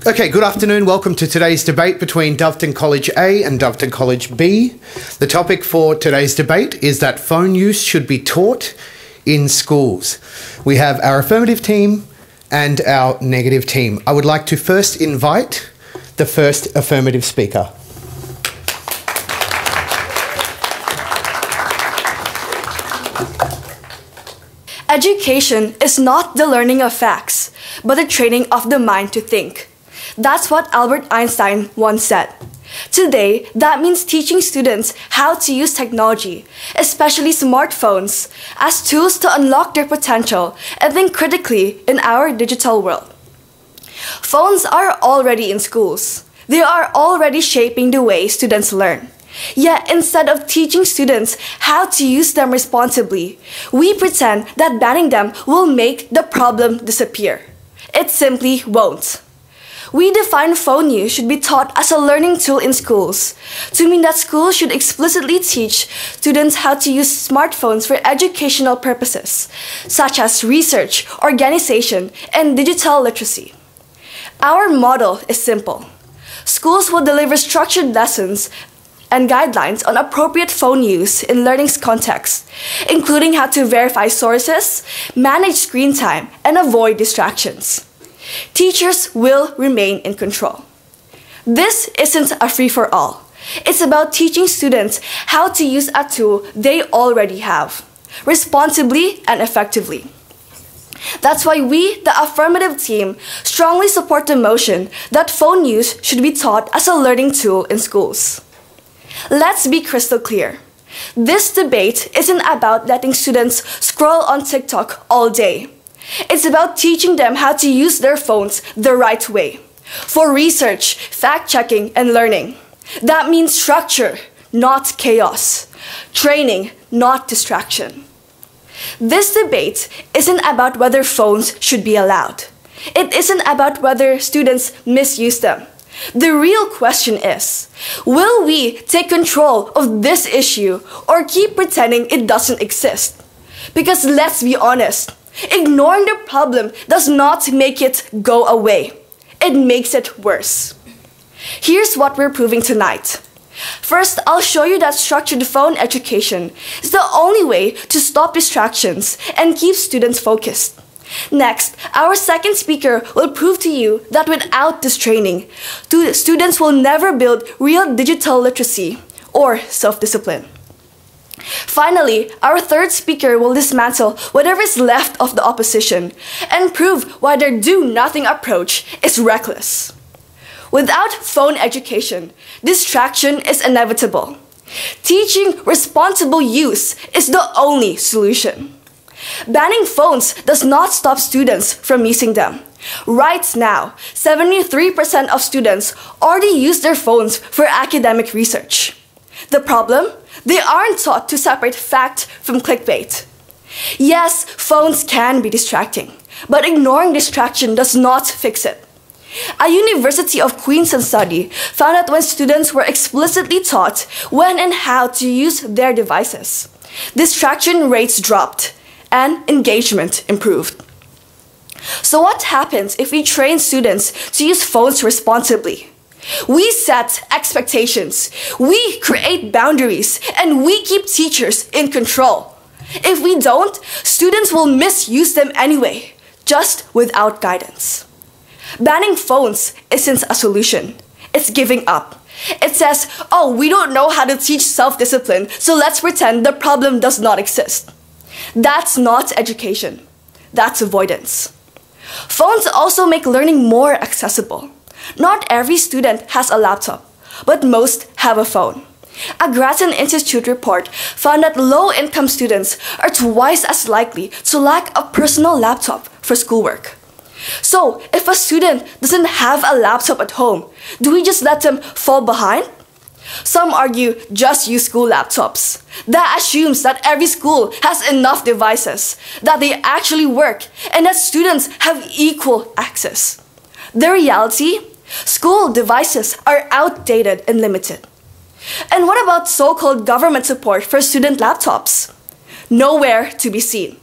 Okay, good afternoon. Welcome to today's debate between Doveton College A and Doveton College B. The topic for today's debate is that phone use should be taught in schools. We have our affirmative team and our negative team. I would like to first invite the first affirmative speaker. Education is not the learning of facts, but the training of the mind to think. That's what Albert Einstein once said. Today, that means teaching students how to use technology, especially smartphones, as tools to unlock their potential and think critically in our digital world. Phones are already in schools. They are already shaping the way students learn. Yet, instead of teaching students how to use them responsibly, we pretend that banning them will make the problem disappear. It simply won't. We define phone use should be taught as a learning tool in schools, to mean that schools should explicitly teach students how to use smartphones for educational purposes, such as research, organization, and digital literacy. Our model is simple. Schools will deliver structured lessons and guidelines on appropriate phone use in learning's context, including how to verify sources, manage screen time, and avoid distractions. Teachers will remain in control. This isn't a free-for-all. It's about teaching students how to use a tool they already have, responsibly and effectively. That's why we, the affirmative team, strongly support the motion that phone use should be taught as a learning tool in schools. Let's be crystal clear. This debate isn't about letting students scroll on TikTok all day. It's about teaching them how to use their phones the right way, for research, fact-checking, and learning. That means structure, not chaos. Training, not distraction. This debate isn't about whether phones should be allowed. It isn't about whether students misuse them. The real question is, will we take control of this issue or keep pretending it doesn't exist? Because let's be honest, ignoring the problem does not make it go away. It makes it worse. Here's what we're proving tonight. First, I'll show you that structured phone education is the only way to stop distractions and keep students focused. Next, our second speaker will prove to you that without this training, students will never build real digital literacy or self-discipline. Finally, our third speaker will dismantle whatever is left of the opposition and prove why their do-nothing approach is reckless. Without phone education, distraction is inevitable. Teaching responsible use is the only solution. Banning phones does not stop students from using them. Right now, 73% of students already use their phones for academic research. The problem? They aren't taught to separate fact from clickbait. Yes, phones can be distracting, but ignoring distraction does not fix it. A University of Queensland study found that when students were explicitly taught when and how to use their devices, distraction rates dropped and engagement improved. So what happens if we train students to use phones responsibly? We set expectations, we create boundaries, and we keep teachers in control. If we don't, students will misuse them anyway, just without guidance. Banning phones isn't a solution. It's giving up. It says, oh, we don't know how to teach self-discipline, so let's pretend the problem does not exist. That's not education. That's avoidance. Phones also make learning more accessible. Not every student has a laptop, but most have a phone. A Grattan Institute report found that low-income students are twice as likely to lack a personal laptop for schoolwork. So, if a student doesn't have a laptop at home, do we just let them fall behind? Some argue just use school laptops. That assumes that every school has enough devices, that they actually work, and that students have equal access. The reality? School devices are outdated and limited. And what about so-called government support for student laptops? Nowhere to be seen.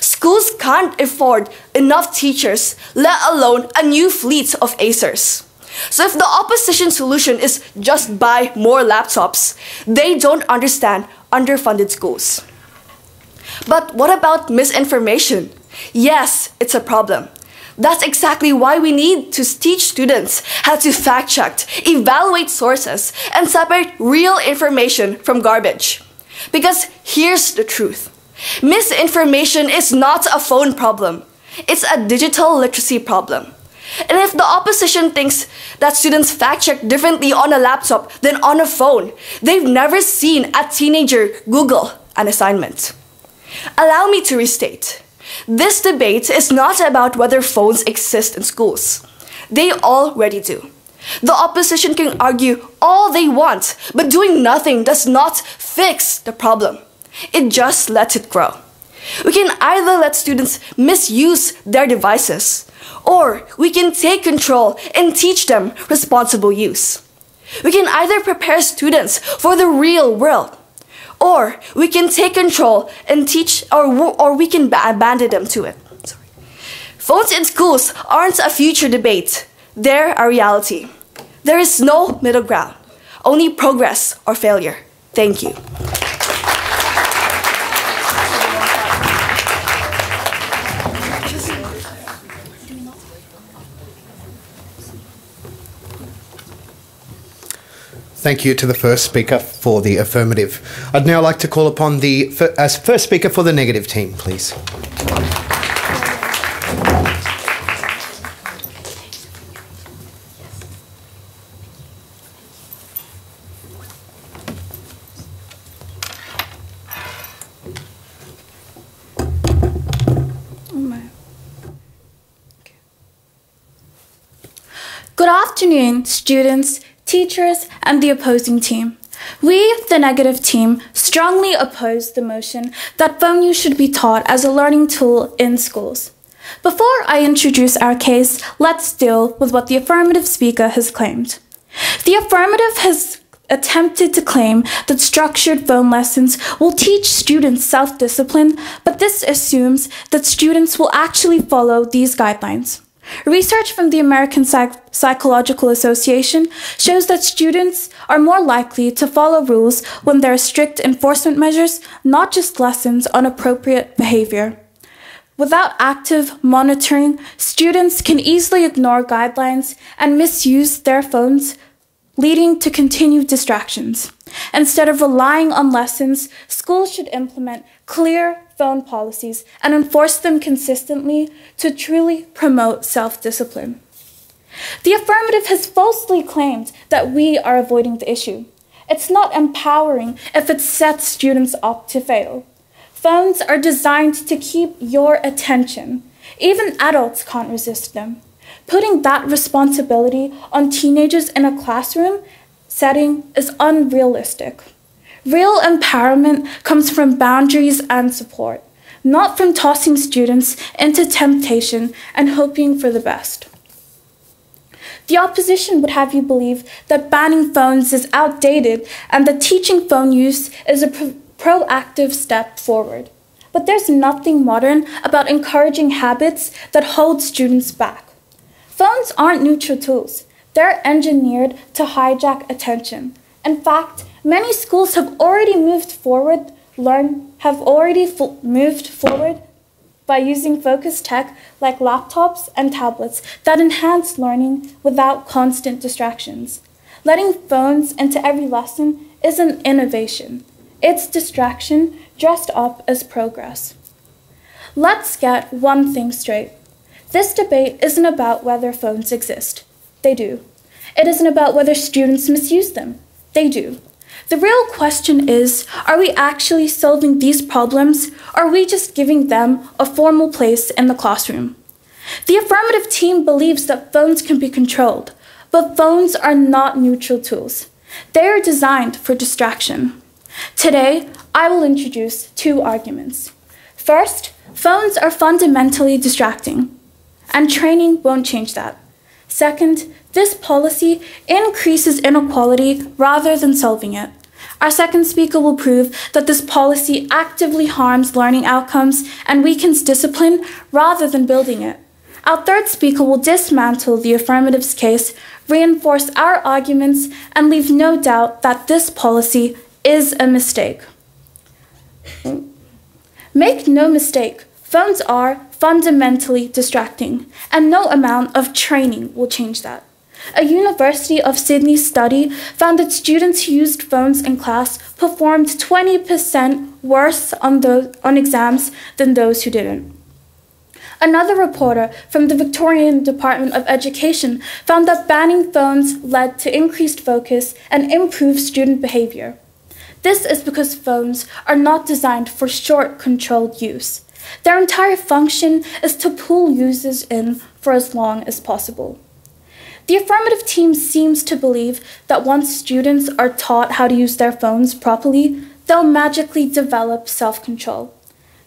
Schools can't afford enough teachers, let alone a new fleet of acers. So if the opposition solution is just buy more laptops, they don't understand underfunded schools. But what about misinformation? Yes, it's a problem. That's exactly why we need to teach students how to fact-check, evaluate sources, and separate real information from garbage. Because here's the truth. Misinformation is not a phone problem. It's a digital literacy problem. And if the opposition thinks that students fact-check differently on a laptop than on a phone, they've never seen a teenager Google an assignment. Allow me to restate. This debate is not about whether phones exist in schools. They already do. The opposition can argue all they want, but doing nothing does not fix the problem. It just lets it grow. We can either let students misuse their devices, or we can take control and teach them responsible use. We can either prepare students for the real world, or we can take control and teach, or we can abandon them to it. Sorry. Phones in schools aren't a future debate. They're a reality. There is no middle ground, only progress or failure. Thank you. Thank you to the first speaker for the affirmative. I'd now like to call upon the first speaker for the negative team, please. Good afternoon, students, teachers, and the opposing team. We, the negative team, strongly oppose the motion that phone use should be taught as a learning tool in schools. Before I introduce our case, let's deal with what the affirmative speaker has claimed. The affirmative has attempted to claim that structured phone lessons will teach students self-discipline, but this assumes that students will actually follow these guidelines. Research from the American Psychological Association shows that students are more likely to follow rules when there are strict enforcement measures, not just lessons on appropriate behavior. Without active monitoring, students can easily ignore guidelines and misuse their phones, leading to continued distractions. Instead of relying on lessons, schools should implement clear phone policies and enforce them consistently to truly promote self-discipline. The affirmative has falsely claimed that we are avoiding the issue. It's not empowering if it sets students up to fail. Phones are designed to keep your attention. Even adults can't resist them. Putting that responsibility on teenagers in a classroom setting is unrealistic. Real empowerment comes from boundaries and support, not from tossing students into temptation and hoping for the best. The opposition would have you believe that banning phones is outdated and that teaching phone use is a proactive step forward. But there's nothing modern about encouraging habits that hold students back. Phones aren't neutral tools. They're engineered to hijack attention. In fact, many schools have already moved forward by using focused tech like laptops and tablets that enhance learning without constant distractions. Letting phones into every lesson isn't innovation. It's distraction dressed up as progress. Let's get one thing straight. This debate isn't about whether phones exist. They do. It isn't about whether students misuse them. They do. The real question is, are we actually solving these problems, or are we just giving them a formal place in the classroom? The affirmative team believes that phones can be controlled, but phones are not neutral tools. They are designed for distraction. Today, I will introduce two arguments. First, phones are fundamentally distracting, and training won't change that. Second, this policy increases inequality rather than solving it. Our second speaker will prove that this policy actively harms learning outcomes and weakens discipline rather than building it. Our third speaker will dismantle the affirmatives case, reinforce our arguments, and leave no doubt that this policy is a mistake. Make no mistake, phones are fundamentally distracting, and no amount of training will change that. A University of Sydney study found that students who used phones in class performed 20% worse on exams than those who didn't. Another reporter from the Victorian Department of Education found that banning phones led to increased focus and improved student behavior. This is because phones are not designed for short, controlled use. Their entire function is to pull users in for as long as possible. The affirmative team seems to believe that once students are taught how to use their phones properly, they'll magically develop self-control.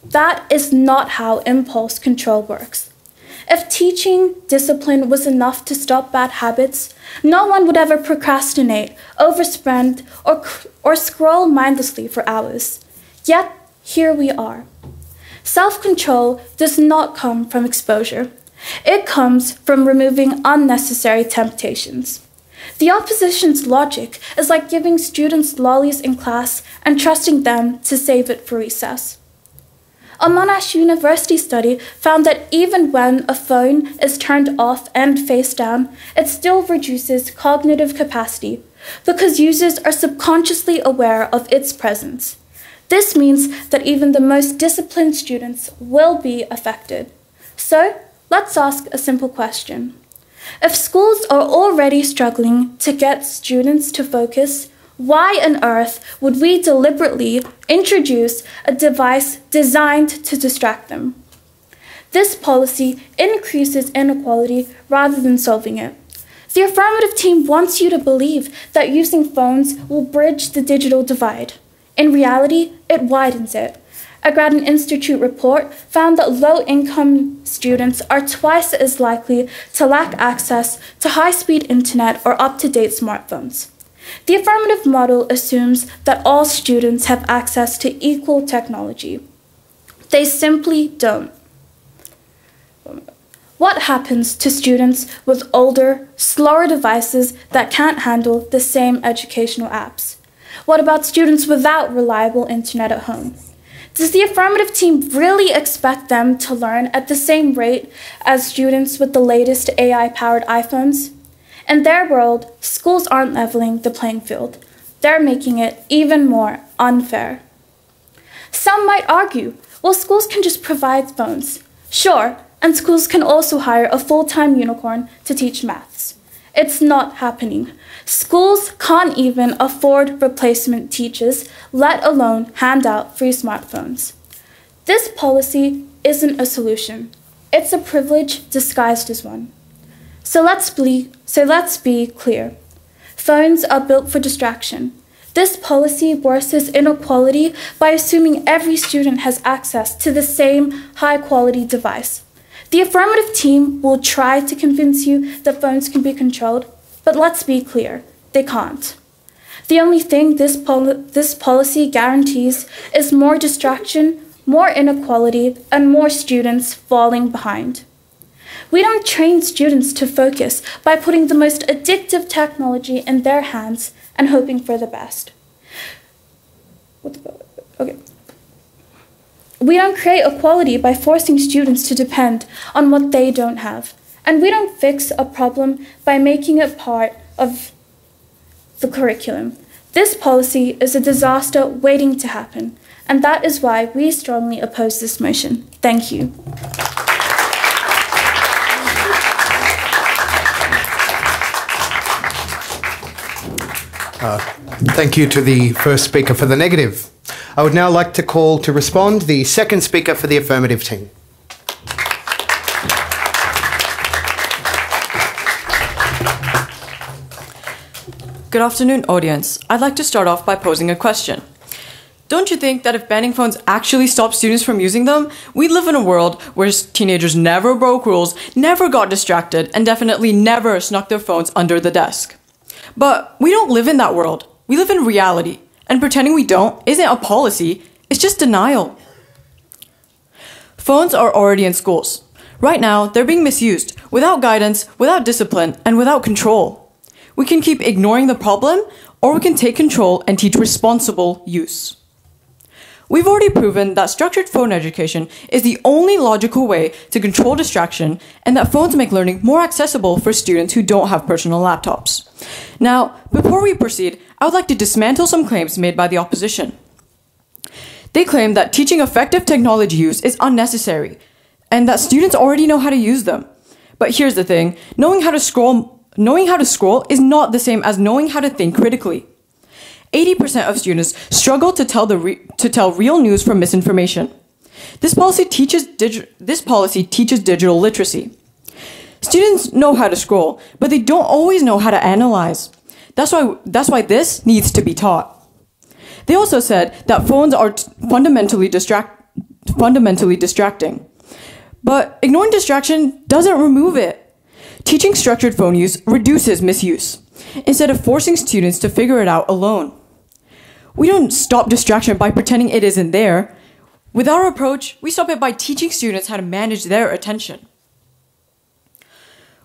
That is not how impulse control works. If teaching discipline was enough to stop bad habits, no one would ever procrastinate, overspend, or scroll mindlessly for hours. Yet, here we are. Self-control does not come from exposure. It comes from removing unnecessary temptations. The opposition's logic is like giving students lollies in class and trusting them to save it for recess. A Monash University study found that even when a phone is turned off and face down, it still reduces cognitive capacity because users are subconsciously aware of its presence. This means that even the most disciplined students will be affected. So, let's ask a simple question. If schools are already struggling to get students to focus, why on earth would we deliberately introduce a device designed to distract them? This policy increases inequality rather than solving it. The affirmative team wants you to believe that using phones will bridge the digital divide. In reality, it widens it. A Grattan Institute report found that low-income students are twice as likely to lack access to high-speed internet or up-to-date smartphones. The affirmative model assumes that all students have access to equal technology. They simply don't. What happens to students with older, slower devices that can't handle the same educational apps? What about students without reliable internet at home? Does the affirmative team really expect them to learn at the same rate as students with the latest AI-powered iPhones? In their world, schools aren't leveling the playing field. They're making it even more unfair. Some might argue, well, schools can just provide phones. Sure, and schools can also hire a full-time unicorn to teach maths. It's not happening. Schools can't even afford replacement teachers, let alone hand out free smartphones. This policy isn't a solution. It's a privilege disguised as one. So let's be clear. Phones are built for distraction. This policy worsens inequality by assuming every student has access to the same high-quality device. The affirmative team will try to convince you that phones can be controlled, but let's be clear, they can't. The only thing this policy guarantees is more distraction, more inequality, and more students falling behind. We don't train students to focus by putting the most addictive technology in their hands and hoping for the best. We don't create equality by forcing students to depend on what they don't have. And we don't fix a problem by making it part of the curriculum. This policy is a disaster waiting to happen, and that is why we strongly oppose this motion. Thank you. Thank you to the first speaker for the negative. I would now like to call to respond the second speaker for the affirmative team. Good afternoon, audience. I'd like to start off by posing a question. Don't you think that if banning phones actually stopped students from using them, we'd live in a world where teenagers never broke rules, never got distracted, and definitely never snuck their phones under the desk? But we don't live in that world. We live in reality. And pretending we don't isn't a policy, it's just denial. Phones are already in schools. Right now, they're being misused, without guidance, without discipline, and without control. We can keep ignoring the problem, or we can take control and teach responsible use. We've already proven that structured phone education is the only logical way to control distraction, and that phones make learning more accessible for students who don't have personal laptops. Now, before we proceed, I would like to dismantle some claims made by the opposition. They claim that teaching effective technology use is unnecessary, and that students already know how to use them. But here's the thing, knowing how to scroll is not the same as knowing how to think critically. 80% of students struggle to tell real news from misinformation. This policy teaches digital literacy. Students know how to scroll, but they don't always know how to analyze. That's why this needs to be taught. They also said that phones are fundamentally distracting. But ignoring distraction doesn't remove it. Teaching structured phone use reduces misuse, instead of forcing students to figure it out alone. We don't stop distraction by pretending it isn't there. With our approach, we stop it by teaching students how to manage their attention.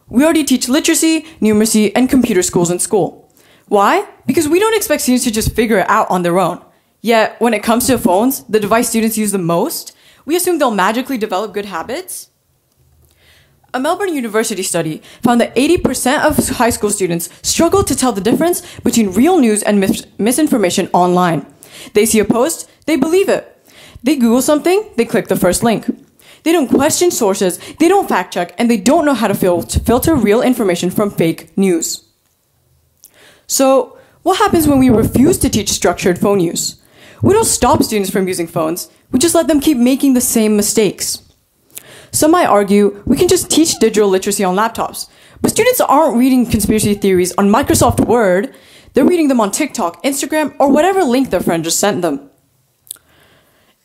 We already teach literacy, numeracy, and computer skills in school. Why? Because we don't expect students to just figure it out on their own. Yet, when it comes to phones, the device students use the most, we assume they'll magically develop good habits. A Melbourne University study found that 80% of high school students struggle to tell the difference between real news and misinformation online. They see a post, they believe it. They Google something, they click the first link. They don't question sources, they don't fact check, and they don't know how to filter real information from fake news. So, what happens when we refuse to teach structured phone use? We don't stop students from using phones, we just let them keep making the same mistakes. Some might argue we can just teach digital literacy on laptops, but students aren't reading conspiracy theories on Microsoft Word, they're reading them on TikTok, Instagram, or whatever link their friend just sent them.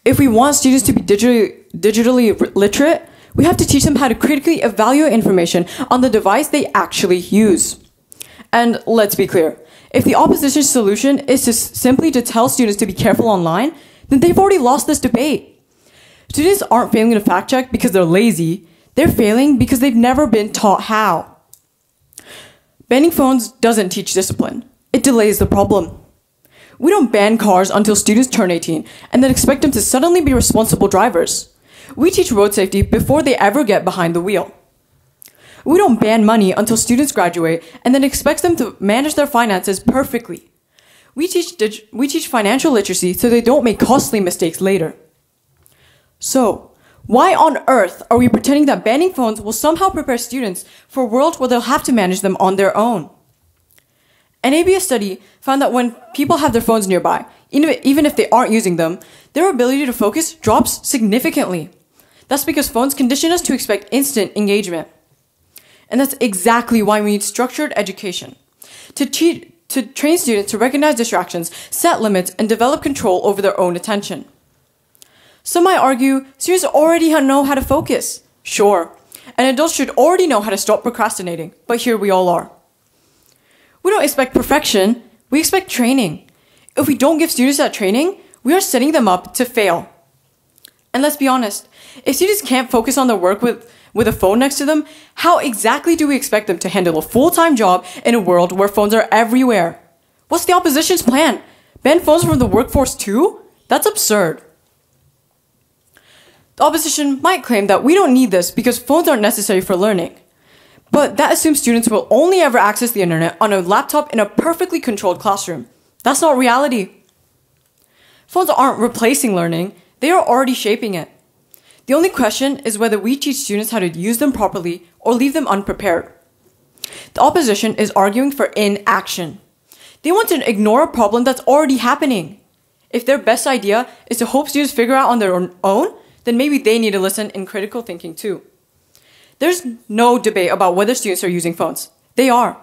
If we want students to be digitally literate, we have to teach them how to critically evaluate information on the device they actually use. And let's be clear, if the opposition's solution is simply to tell students to be careful online, then they've already lost this debate. Students aren't failing to fact check because they're lazy, they're failing because they've never been taught how. Banning phones doesn't teach discipline, it delays the problem. We don't ban cars until students turn 18 and then expect them to suddenly be responsible drivers. We teach road safety before they ever get behind the wheel. We don't ban money until students graduate and then expect them to manage their finances perfectly. We teach financial literacy so they don't make costly mistakes later. So, why on earth are we pretending that banning phones will somehow prepare students for a world where they'll have to manage them on their own? An ABS study found that when people have their phones nearby, even if they aren't using them, their ability to focus drops significantly. That's because phones condition us to expect instant engagement. And that's exactly why we need structured education. To train students to recognize distractions, set limits, and develop control over their own attention. Some might argue students already know how to focus. Sure, and adults should already know how to stop procrastinating, but here we all are. We don't expect perfection, we expect training. If we don't give students that training, we are setting them up to fail. And let's be honest, if students can't focus on their work with a phone next to them, how exactly do we expect them to handle a full-time job in a world where phones are everywhere? What's the opposition's plan? Ban phones from the workforce too? That's absurd. The opposition might claim that we don't need this because phones aren't necessary for learning. But that assumes students will only ever access the internet on a laptop in a perfectly controlled classroom. That's not reality. Phones aren't replacing learning, they are already shaping it. The only question is whether we teach students how to use them properly or leave them unprepared. The opposition is arguing for inaction. They want to ignore a problem that's already happening. If their best idea is to hope students figure out on their own, then maybe they need to listen in critical thinking too. There's no debate about whether students are using phones. They are.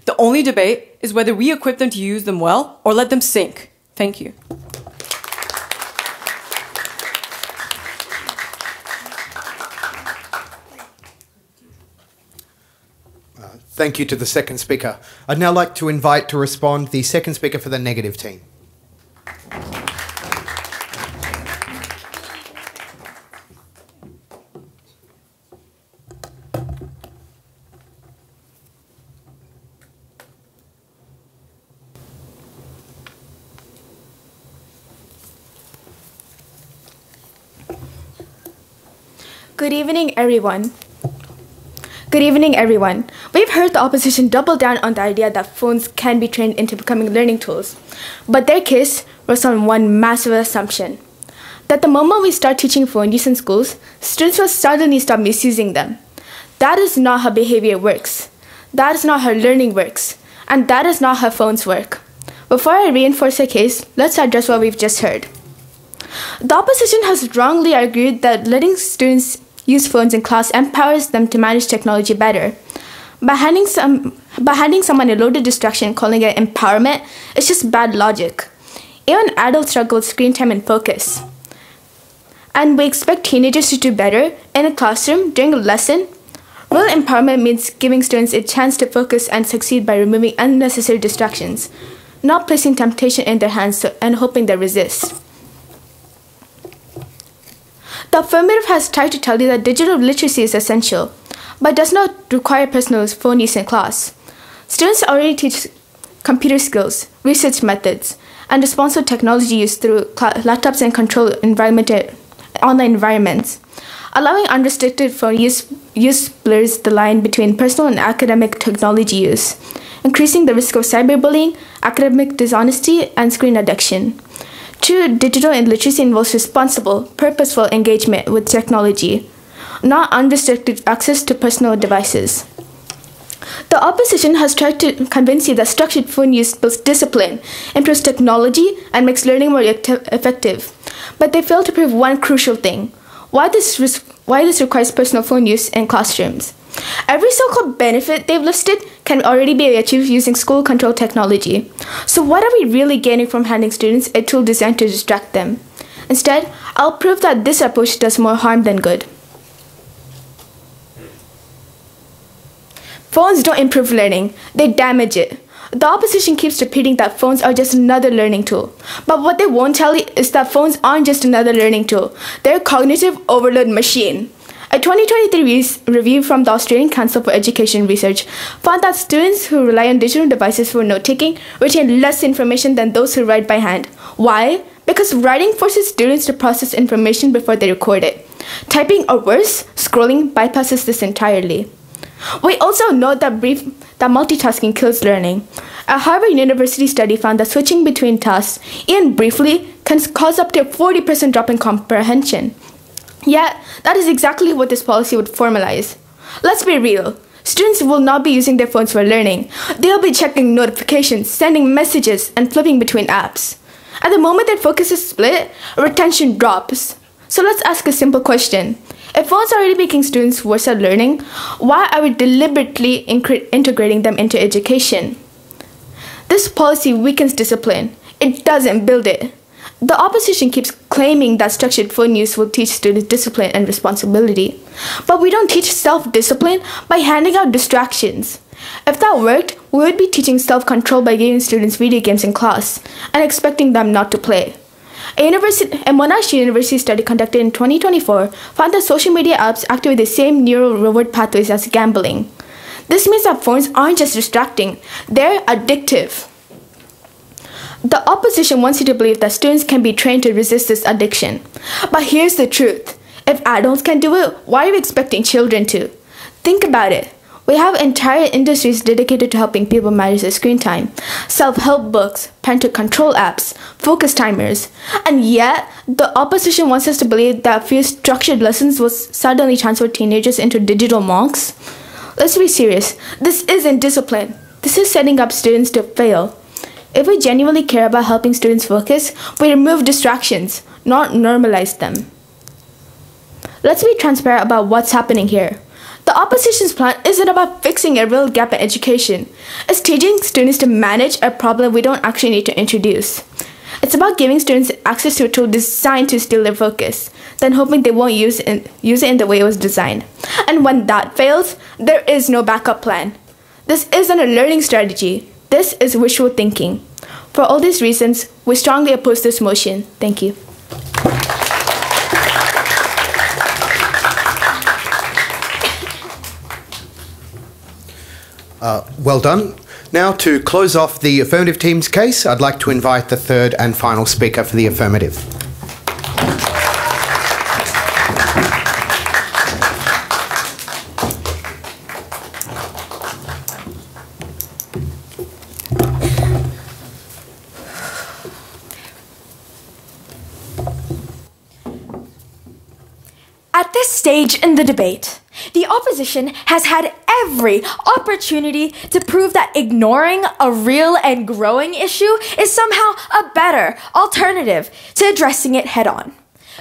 The only debate is whether we equip them to use them well or let them sink. Thank you. Thank you to the second speaker. I'd now like to invite to respond the second speaker for the negative team. Good evening, everyone. Good evening, everyone. We've heard the opposition double down on the idea that phones can be trained into becoming learning tools. But their case rests on one massive assumption: that the moment we start teaching phone use in schools, students will suddenly stop misusing them. That is not how behavior works. That is not how learning works. And that is not how phones work. Before I reinforce the case, let's address what we've just heard. The opposition has wrongly argued that letting students use phones in class empowers them to manage technology better. By handing someone a loaded distraction, calling it empowerment, is just bad logic. Even adults struggle with screen time and focus. And we expect teenagers to do better in a classroom during a lesson. Real empowerment means giving students a chance to focus and succeed by removing unnecessary distractions, not placing temptation in their hands and hoping they resist. The affirmative has tried to tell you that digital literacy is essential, but does not require personal phone use in class. Students already teach computer skills, research methods, and responsible technology use through laptops and controlled online environments. Allowing unrestricted phone use blurs the line between personal and academic technology use, increasing the risk of cyberbullying, academic dishonesty, and screen addiction. True digital literacy involves responsible, purposeful engagement with technology, not unrestricted access to personal devices. The opposition has tried to convince you that structured phone use builds discipline, improves technology, and makes learning more effective. But they fail to prove one crucial thing: why this requires personal phone use in classrooms. Every so-called benefit they've listed can already be achieved using school-controlled technology. So what are we really gaining from handing students a tool designed to distract them? Instead, I'll prove that this approach does more harm than good. Phones don't improve learning, they damage it. The opposition keeps repeating that phones are just another learning tool. But what they won't tell you is that phones aren't just another learning tool. They're a cognitive overload machine. A 2023 review from the Australian Council for Education Research found that students who rely on digital devices for note-taking retain less information than those who write by hand. Why? Because writing forces students to process information before they record it. Typing, or worse, scrolling, bypasses this entirely. We also know that multitasking kills learning. A Harvard University study found that switching between tasks, even briefly, can cause up to a 40% drop in comprehension. Yet, that is exactly what this policy would formalize. Let's be real. Students will not be using their phones for learning. They'll be checking notifications, sending messages, and flipping between apps. At the moment their focus is split, retention drops. So let's ask a simple question. If phones are already making students worse at learning, why are we deliberately integrating them into education? This policy weakens discipline. It doesn't build it. The opposition keeps claiming that structured phone use will teach students discipline and responsibility. But we don't teach self-discipline by handing out distractions. If that worked, we would be teaching self-control by giving students video games in class and expecting them not to play. A Monash University study conducted in 2024 found that social media apps activate the same neural reward pathways as gambling. This means that phones aren't just distracting, they're addictive. The opposition wants you to believe that students can be trained to resist this addiction. But here's the truth. If adults can do it, why are we expecting children to? Think about it. We have entire industries dedicated to helping people manage their screen time. Self-help books, parental control apps, focus timers. And yet, the opposition wants us to believe that a few structured lessons will suddenly transfer teenagers into digital monks. Let's be serious. This isn't discipline. This is setting up students to fail. If we genuinely care about helping students focus, we remove distractions, not normalize them. Let's be transparent about what's happening here. The opposition's plan isn't about fixing a real gap in education. It's teaching students to manage a problem we don't actually need to introduce. It's about giving students access to a tool designed to steal their focus, then hoping they won't use it in the way it was designed. And when that fails, there is no backup plan. This isn't a learning strategy. This is wishful thinking. For all these reasons, we strongly oppose this motion. Thank you. Well done. Now, to close off the affirmative team's case, I'd like to invite the third and final speaker for the affirmative. At this stage in the debate, the opposition has had every opportunity to prove that ignoring a real and growing issue is somehow a better alternative to addressing it head on.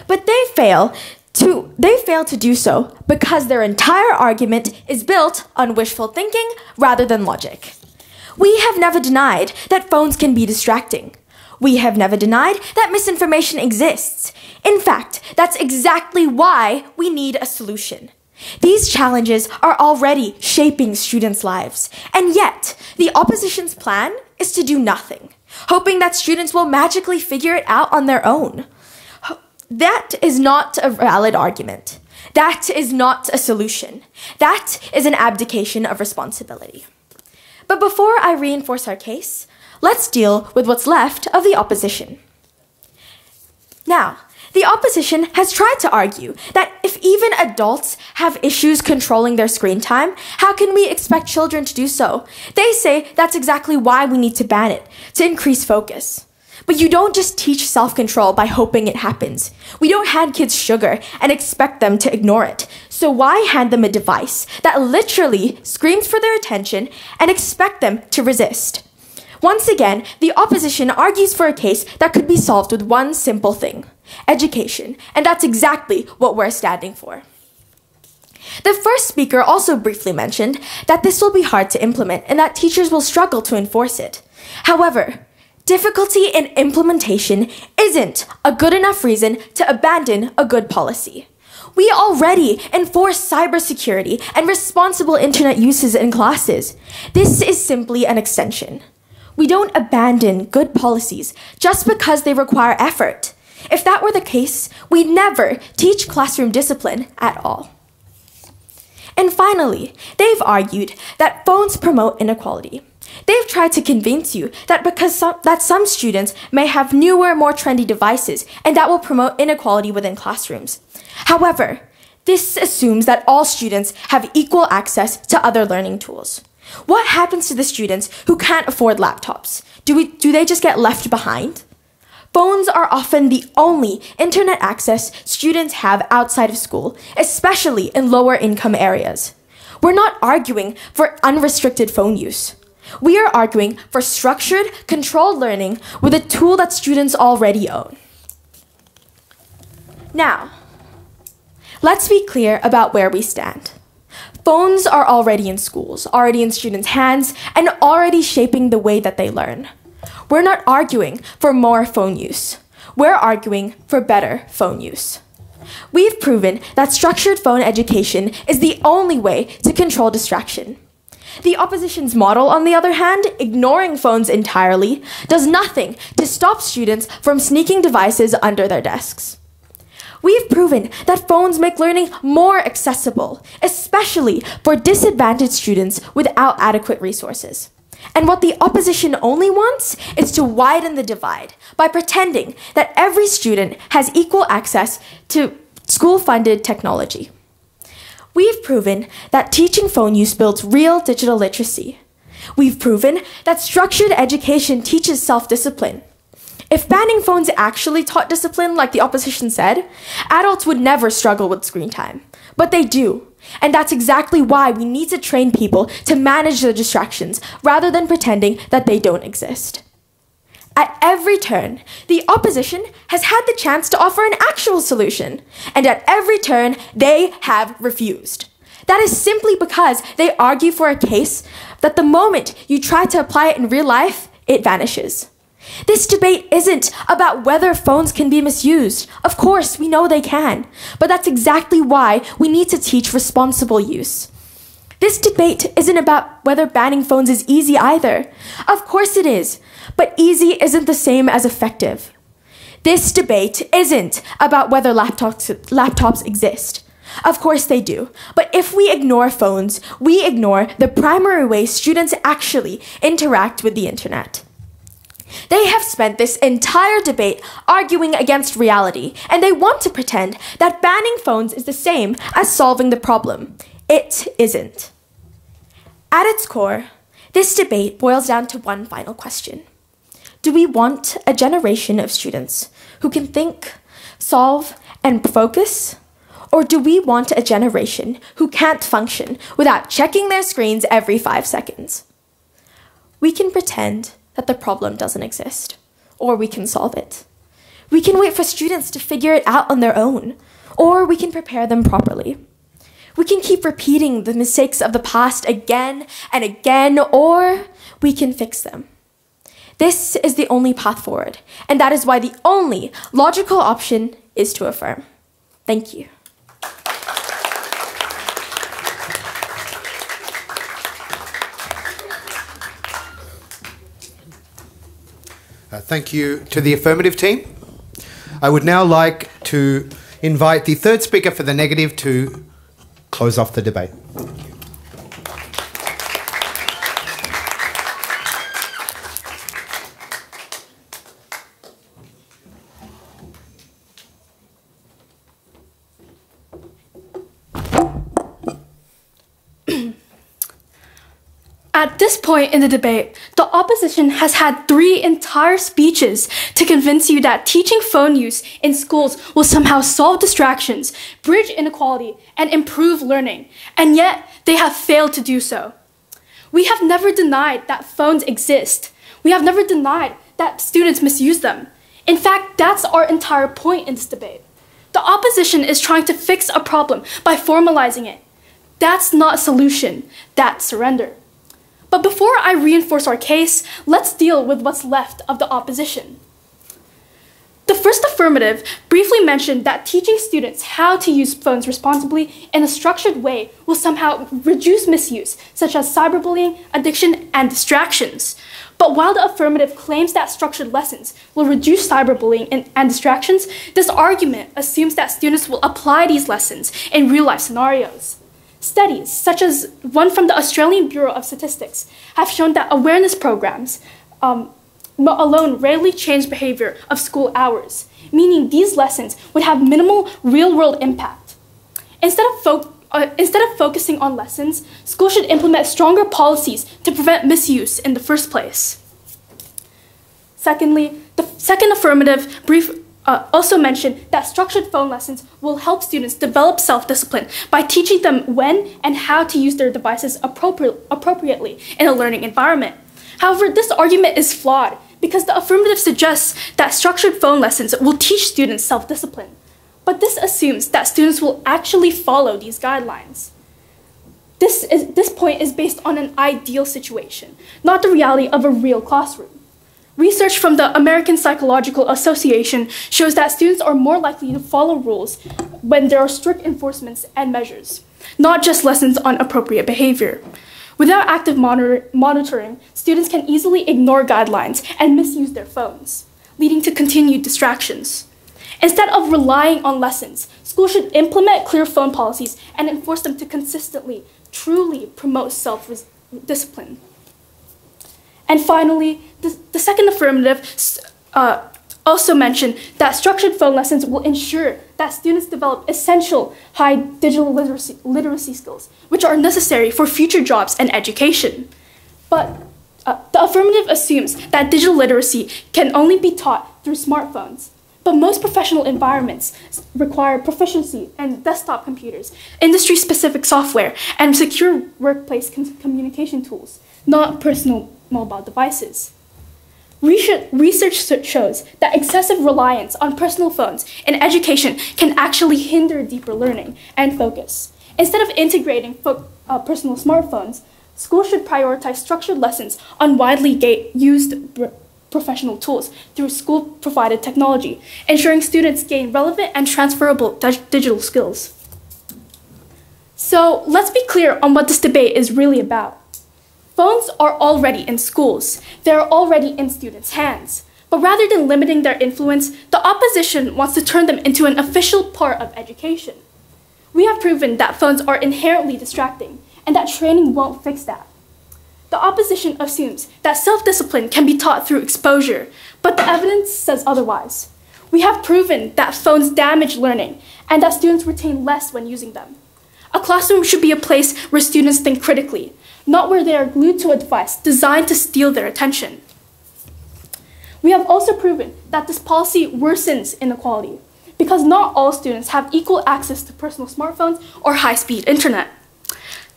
But they fail to do so because their entire argument is built on wishful thinking rather than logic. We have never denied that phones can be distracting. We have never denied that misinformation exists. In fact, that's exactly why we need a solution. These challenges are already shaping students' lives, and yet the opposition's plan is to do nothing, hoping that students will magically figure it out on their own. That is not a valid argument. That is not a solution. That is an abdication of responsibility. But before I reinforce our case, let's deal with what's left of the opposition. Now, the opposition has tried to argue that if even adults have issues controlling their screen time, how can we expect children to do so? They say that's exactly why we need to ban it, to increase focus. But you don't just teach self-control by hoping it happens. We don't hand kids sugar and expect them to ignore it. So why hand them a device that literally screams for their attention and expect them to resist? Once again, the opposition argues for a case that could be solved with one simple thing: education, and that's exactly what we're standing for. The first speaker also briefly mentioned that this will be hard to implement and that teachers will struggle to enforce it. However, difficulty in implementation isn't a good enough reason to abandon a good policy. We already enforce cybersecurity and responsible internet uses in classes. This is simply an extension. We don't abandon good policies just because they require effort. If that were the case, we'd never teach classroom discipline at all. And finally, they've argued that phones promote inequality. They've tried to convince you that because some students may have newer, more trendy devices, and that will promote inequality within classrooms. However, this assumes that all students have equal access to other learning tools. What happens to the students who can't afford laptops? Do they just get left behind? Phones are often the only internet access students have outside of school, especially in lower income areas. We're not arguing for unrestricted phone use. We are arguing for structured, controlled learning with a tool that students already own. Now, let's be clear about where we stand. Phones are already in schools, already in students' hands, and already shaping the way that they learn. We're not arguing for more phone use. We're arguing for better phone use. We've proven that structured phone education is the only way to control distraction. The opposition's model, on the other hand, ignoring phones entirely, does nothing to stop students from sneaking devices under their desks. We've proven that phones make learning more accessible, especially for disadvantaged students without adequate resources. And what the opposition only wants is to widen the divide by pretending that every student has equal access to school-funded technology. We've proven that teaching phone use builds real digital literacy. We've proven that structured education teaches self-discipline. If banning phones actually taught discipline like the opposition said, adults would never struggle with screen time. But they do. And that's exactly why we need to train people to manage their distractions rather than pretending that they don't exist. At every turn, the opposition has had the chance to offer an actual solution. And at every turn, they have refused. That is simply because they argue for a case that the moment you try to apply it in real life, it vanishes. This debate isn't about whether phones can be misused. Of course, we know they can. But that's exactly why we need to teach responsible use. This debate isn't about whether banning phones is easy either. Of course it is. But easy isn't the same as effective. This debate isn't about whether laptops exist. Of course they do. But if we ignore phones, we ignore the primary way students actually interact with the internet. They have spent this entire debate arguing against reality, and they want to pretend that banning phones is the same as solving the problem. It isn't. At its core, this debate boils down to one final question. Do we want a generation of students who can think, solve, and focus? Or do we want a generation who can't function without checking their screens every 5 seconds? We can pretend that the problem doesn't exist, or we can solve it. We can wait for students to figure it out on their own, or we can prepare them properly. We can keep repeating the mistakes of the past again and again, or we can fix them. This is the only path forward, and that is why the only logical option is to affirm. Thank you. Thank you to the affirmative team. I would now like to invite the third speaker for the negative to close off the debate. At this point in the debate, the opposition has had 3 entire speeches to convince you that teaching phone use in schools will somehow solve distractions, bridge inequality, and improve learning, and yet they have failed to do so. We have never denied that phones exist. We have never denied that students misuse them. In fact, that's our entire point in this debate. The opposition is trying to fix a problem by formalizing it. That's not a solution, that's surrender. But before I reinforce our case, let's deal with what's left of the opposition. The first affirmative briefly mentioned that teaching students how to use phones responsibly in a structured way will somehow reduce misuse, such as cyberbullying, addiction, and distractions. But while the affirmative claims that structured lessons will reduce cyberbullying and distractions, this argument assumes that students will apply these lessons in real-life scenarios. Studies, such as one from the Australian Bureau of Statistics, have shown that awareness programs alone rarely change behavior of school hours, meaning these lessons would have minimal real-world impact. Instead of focusing on lessons, schools should implement stronger policies to prevent misuse in the first place. Secondly, the second affirmative also mentioned that structured phone lessons will help students develop self-discipline by teaching them when and how to use their devices appropriately in a learning environment. However, this argument is flawed because the affirmative suggests that structured phone lessons will teach students self-discipline. But this assumes that students will actually follow these guidelines. This point is based on an ideal situation, not the reality of a real classroom. Research from the American Psychological Association shows that students are more likely to follow rules when there are strict enforcements and measures, not just lessons on appropriate behavior. Without active monitoring, students can easily ignore guidelines and misuse their phones, leading to continued distractions. Instead of relying on lessons, schools should implement clear phone policies and enforce them to consistently, truly promote self-discipline. And finally, the second affirmative also mentioned that structured phone lessons will ensure that students develop essential high digital literacy skills, which are necessary for future jobs and education. But the affirmative assumes that digital literacy can only be taught through smartphones. But most professional environments require proficiency in desktop computers, industry-specific software, and secure workplace communication tools, not personal mobile devices. Research shows that excessive reliance on personal phones in education can actually hinder deeper learning and focus. Instead of integrating personal smartphones, schools should prioritize structured lessons on widely used professional tools through school-provided technology, ensuring students gain relevant and transferable digital skills. So let's be clear on what this debate is really about. Phones are already in schools. They're already in students' hands. But rather than limiting their influence, the opposition wants to turn them into an official part of education. We have proven that phones are inherently distracting, and that training won't fix that. The opposition assumes that self-discipline can be taught through exposure, but the evidence says otherwise. We have proven that phones damage learning, and that students retain less when using them. A classroom should be a place where students think critically, not where they are glued to a device designed to steal their attention. We have also proven that this policy worsens inequality. because not all students have equal access to personal smartphones or high-speed internet.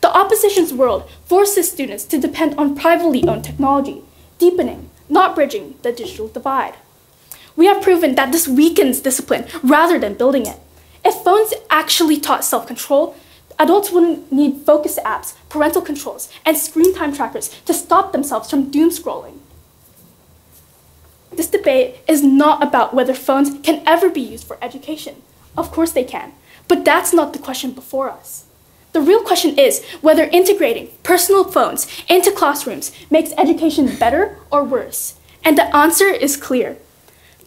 The opposition's world forces students to depend on privately owned technology, deepening, not bridging, the digital divide. We have proven that this weakens discipline rather than building it. If phones actually taught self-control, adults wouldn't need focus apps, parental controls, and screen time trackers to stop themselves from doom scrolling. This debate is not about whether phones can ever be used for education. Of course they can, but that's not the question before us. The real question is whether integrating personal phones into classrooms makes education better or worse. And the answer is clear.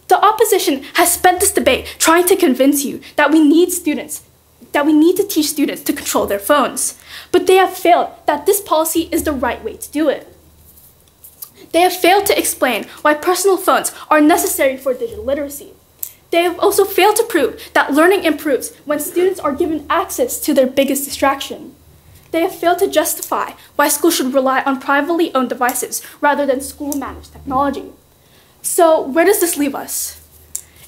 The opposition has spent this debate trying to convince you that we need to teach students to control their phones. But they have failed that this policy is the right way to do it. They have failed to explain why personal phones are necessary for digital literacy. They have also failed to prove that learning improves when students are given access to their biggest distraction. They have failed to justify why schools should rely on privately owned devices rather than school-managed technology. So where does this leave us?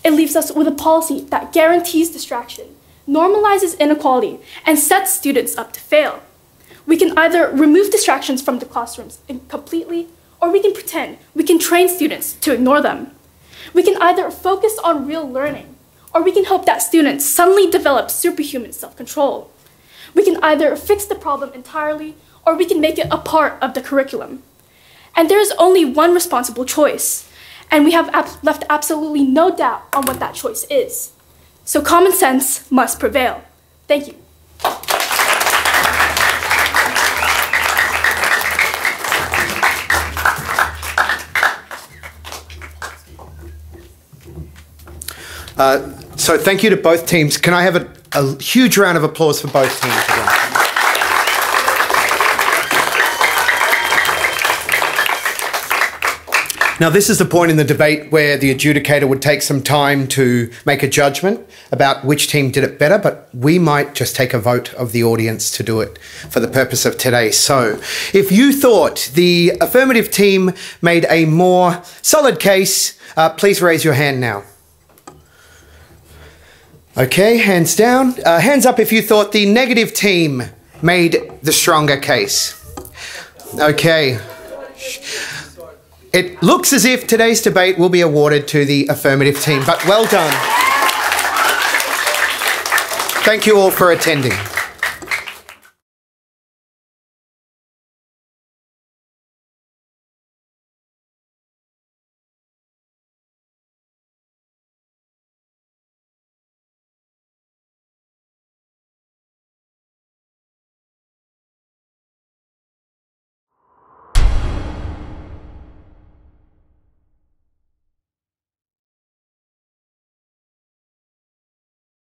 It leaves us with a policy that guarantees distraction, normalizes inequality, and sets students up to fail. We can either remove distractions from the classrooms completely, or we can pretend we can train students to ignore them. We can either focus on real learning, or we can hope that students suddenly develop superhuman self-control. We can either fix the problem entirely, or we can make it a part of the curriculum. And there is only one responsible choice, and we have left absolutely no doubt on what that choice is. So common sense must prevail. Thank you. So thank you to both teams. Can I have a huge round of applause for both teams again? Now, this is the point in the debate where the adjudicator would take some time to make a judgment about which team did it better, but we might just take a vote of the audience to do it for the purpose of today. So, if you thought the affirmative team made a more solid case, please raise your hand now. Okay, hands down. Hands up if you thought the negative team made the stronger case. Okay. It looks as if today's debate will be awarded to the affirmative team, but well done. Thank you all for attending.